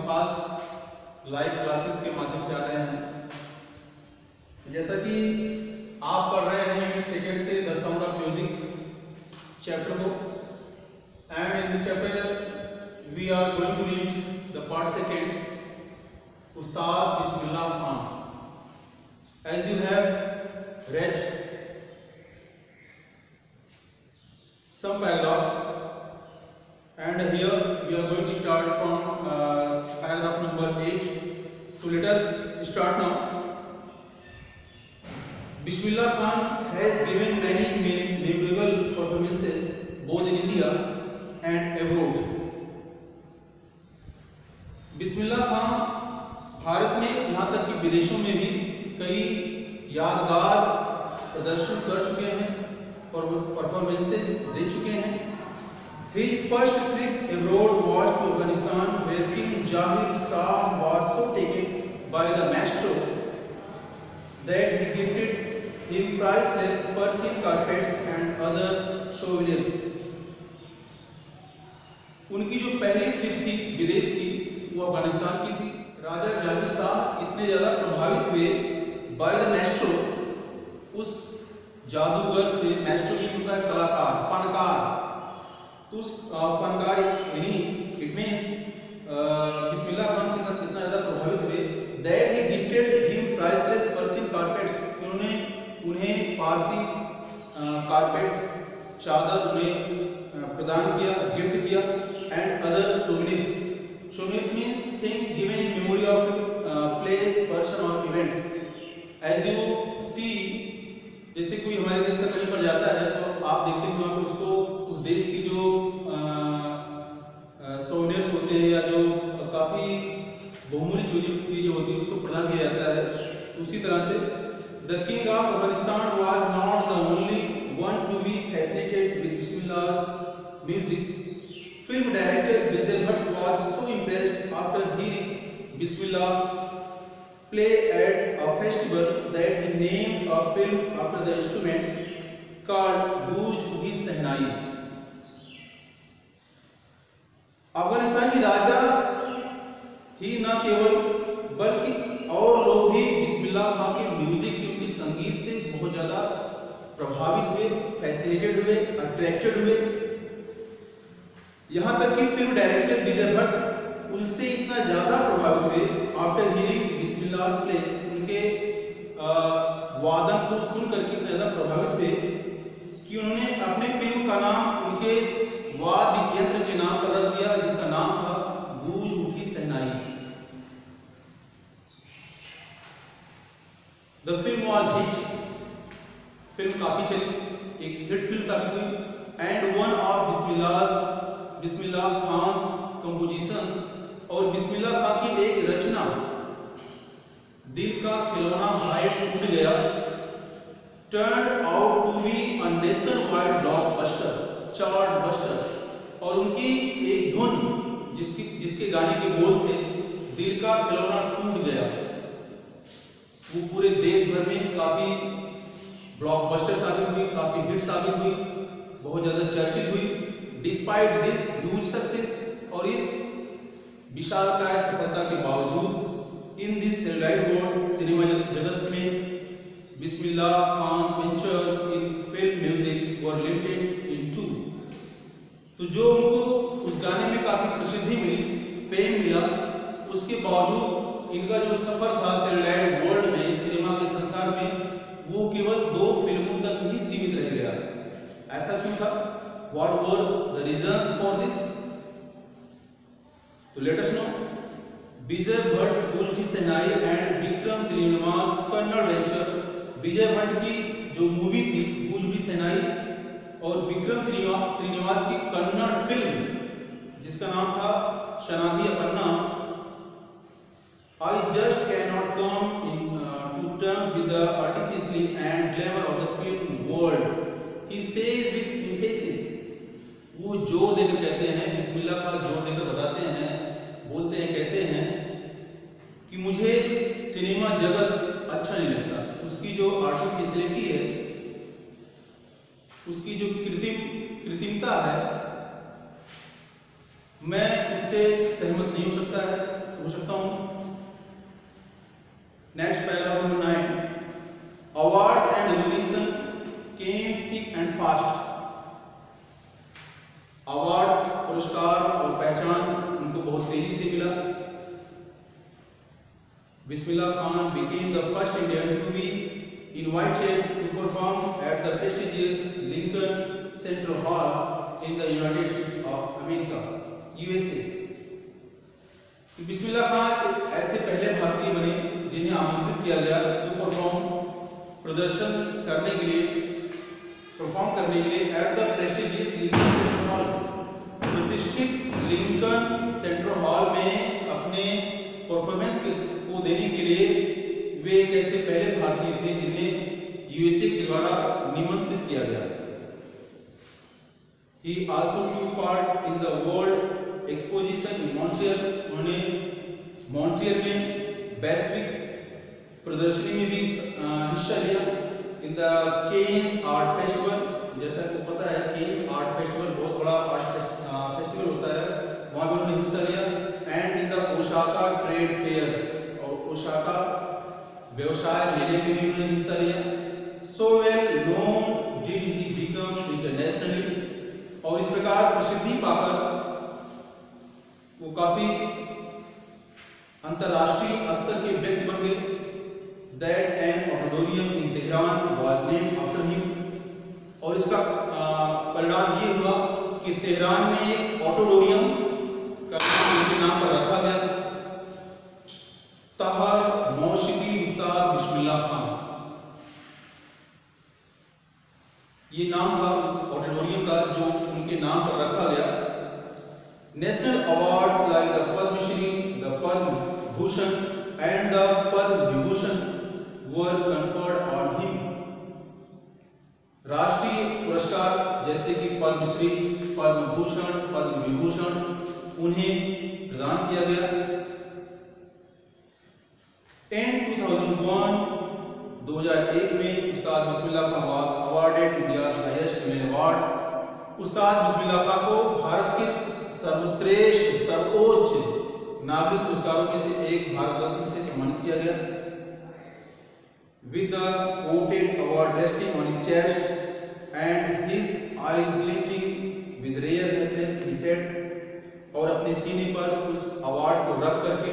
पास live classes के माध्यम से आ रहे हैं। जैसा कि आप पढ़ रहे हैं यूनिट सेकेंड से the sound of music chapter को, and in this chapter we are going to read the part second Ustad Bismillah Khan. As you have read some paragraphs, and here we are going to start from paragraph number 8. So let us start now. Bismillah Khan has given many memorable performances both in India and abroad. Bismillah Khan Bharat में यहाँ तक कि विदेशों में भी कई यादगार प्रदर्शन कर चुके हैं और परफॉर्मेंसेस दे चुके हैं। His first trip abroad was to Afghanistan, where King Jahir Shah was so taken by the maestro that he gifted him priceless Persian carpets and other souvenirs. उनकी जो पहली ट्रिप थी विदेश की वो अफगानिस्तान की थी। राजा जाहिर शाह इतने ज़्यादा प्रभावित हुए बाय द मैस्ट्रो, उस जादूगर से। मैस्ट्रो मीन्स होता है कलाकार, फनकार। तो उस फनकार यानी इट मीन्स बिस्मिल्लाह खान से इतना ज़्यादा प्रभावित हुए that he gifted him priceless Persian carpets, उन्हें पारसी कारपेट्स, चादर उन्हें प्रदान किया, गिफ्ट किया। And other souvenirs, souvenirs means things given in memory of place, person और इवेंट। एज यू सी, जैसे कोई हमारे देश का कहीं पर जाता है तो आप देखते हैं वहाँ पे उसको उस देश की जो सोवेनिर्स होते हैं या जो काफ़ी बहुमूल्य चीज़ें होती हैं उसको प्रदान किया जाता है। तो उसी तरह से the king of Afghanistan was not the only one to be fascinated with Bismillah's music. Film director Vijay Bhatt was so impressed after hearing Bismillah play at a festival that he named a film after the instrument called Gooj Ki Sehnai. Afghanistan की राजा ही न केवल बल्कि और लोग भी बिस्मिल्लाह खान के music से, उनके संगीत से बहुत ज्यादा प्रभावित हुए, फैसिनेटेड हुए, अट्रैक्टेड हुए। यहां तक कि फिल्म डायरेक्टर विजय भट्ट उनसे इतना ज्यादा प्रभावित हुए आफ्टर हियरिंग बिस्मिल्लाह's प्ले, उनके वादन को सुनकर के इतना ज्यादा प्रभावित हुए कि उन्होंने अपने फिल्म का नाम उनके वाद्य यंत्र के नाम पर रख दिया, जिसका नाम था Goonj Uthi Shehnai. The film was hit, film काफी चली, एक हिट फिल्म साबित हुई। And one of Bismillah Khan's compositions, और बिस्मिल्लाह खान की एक रचना दिल का खिलौना भाई टूट गया turn out to be a nationwide blockbuster, chartbuster. और उनकी एक धुन जिसके गाने के बोल थे दिल का खिलौना टूट गया, वो पूरे देश भर में काफी ब्लॉकबस्टर साबित हुई, काफी हिट साबित हुई, बहुत ज्यादा चर्चित हुई। डिस्पाइट दिस ह्यूज सक्सेस, और इस विशालकाय सफलता के बावजूद in this satellite world, cinema जगत में Bismillah Khan's ventures in film music were limited in two. तो जो उनको उस गाने में काफी प्रसिद्धि मिली, फेम मिला, उसके बावजूद इनका जो सफर था सेटेलाइट वर्ल्ड में, सिनेमा के संसार में, वो केवल 2 फिल्मों तक ही सीमित रह गया। ऐसा क्यों था? What were the reasons for this? तो let us know. विजय भट्ट गूंज उठी सहनाई एंड विक्रम श्रीनिवास कन्नड़ वेंचर। विजय भट्ट की जो मूवी थी गूंज उठी सहनाई और विक्रम श्रीनिवास की कन्नड़ फिल्म जिसका नाम था शनादी अपन्ना। I just cannot come to terms with the artificially and glamour of the film world, he says with emphasis. वो जोर देकर कहते हैं, बिस्मिल्लाह खान जोर देकर बताते हैं, बोलते हैं, कहते हैं कि मुझे सिनेमा जगत अच्छा नहीं लगता। उसकी जो आर्टिफिशियलिटी है, उसकी जो कृत्रिमता है, मैं उससे सहमत नहीं हो सकता है। हो सकता हूँ। Next paragraph number 9, awards and recognition came thick and fast. Awards, पुरस्कार और पहचान उनको बहुत तेजी से मिला। Bismillah Khan became the first Indian to be invited to perform at the prestigious Lincoln Center Hall in the United States of America, USA. Bismillah Khan ऐसे पहले भारतीय बने जिन्हें आमंत्रित किया गया प्रदर्शन करने के लिए at the prestigious Lincoln central hall, प्रतिष्ठित लिंकन सेंट्रल हॉल में अपने परफॉर्मेंस को देने के लिए वे एक ऐसे पहले भारतीय थे जिन्हें यूएसए के द्वारा निमंत्रित किया गया। He also took part in the World Exposition in Montreal। उन्होंने मॉन्ट्रियल में वैश्विक प्रदर्शनी में भी हिस्सा लिया। In the Cannes art festival, जैसा कि पता है केन्स आर्ट फेस्टिवल बहुत बड़ा आर्ट फेस्टिवल होता है, वहाँ भी उन्होंने हिस्सा लिया। And in the Osaka trade fair, और ओसाका व्यवसाय मेले में भी उन्होंने हिस्सा लिया। So well known did he become internationally, और इस प्रकार प्रसिद्धि पाकर वो काफी अंतरराष्ट्रीय स्तर के व्यक्ति बन गए। That an auditorium in Tehran was named after him, और इसका परिणाम ये हुआ कि तेहरान में एक ऑडिटोरियम का नाम उनके नाम पर रखा गया, तहर मौसिकी उस्ताद बिस्मिल्लाह खान। ये नाम था उस ऑडिटोरियम का जो उनके नाम पर रखा गया। National awards like the Padmashri, the Padma Bhushan and the Padma Vibhushan were conferred on him। राष्ट्रीय पुरस्कार जैसे कि पद्मश्री, पद्म भूषण, पद्म विभूषण उन्हें प्रदान किया गया। In 2001 में उस्ताद Bismillah Khan was awarded India's highest civil award। उस्ताद बिस्मिल्लाह खान को भारत के सर्वश्रेष्ठ सर्वोच्च नागरिक पुरस्कारों में से एक भारत रत्न से सम्मानित किया गया। With the coated award resting on his chest and his eyes glinting with rare happiness, he said, और अपने सीने पर उस अवार्ड को रख करके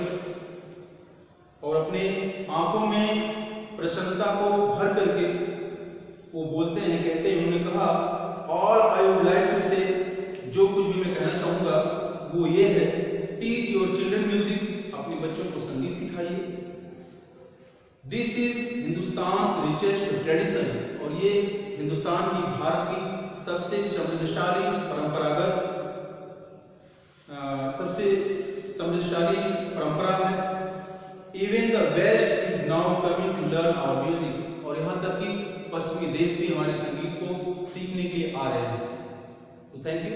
और अपने आंखों में प्रसन्नता को भर करके वो बोलते हैं, कहते हैं, उन्होंने कहा, All I would like to say, जो कुछ भी मैं कहना चाहूँगा वो ये है, teach your children music, अपने बच्चों को संगीत सिखाइए। This is Hindustan richest tradition, और ये हिंदुस्तान की, भारत की सबसे समृद्धशाली परंपरा है। Even the west is now coming to learn our music, और यहाँ तक कि पश्चिमी देश भी हमारे संगीत को सीखने के लिए आ रहे हैं। तो थैंक यू।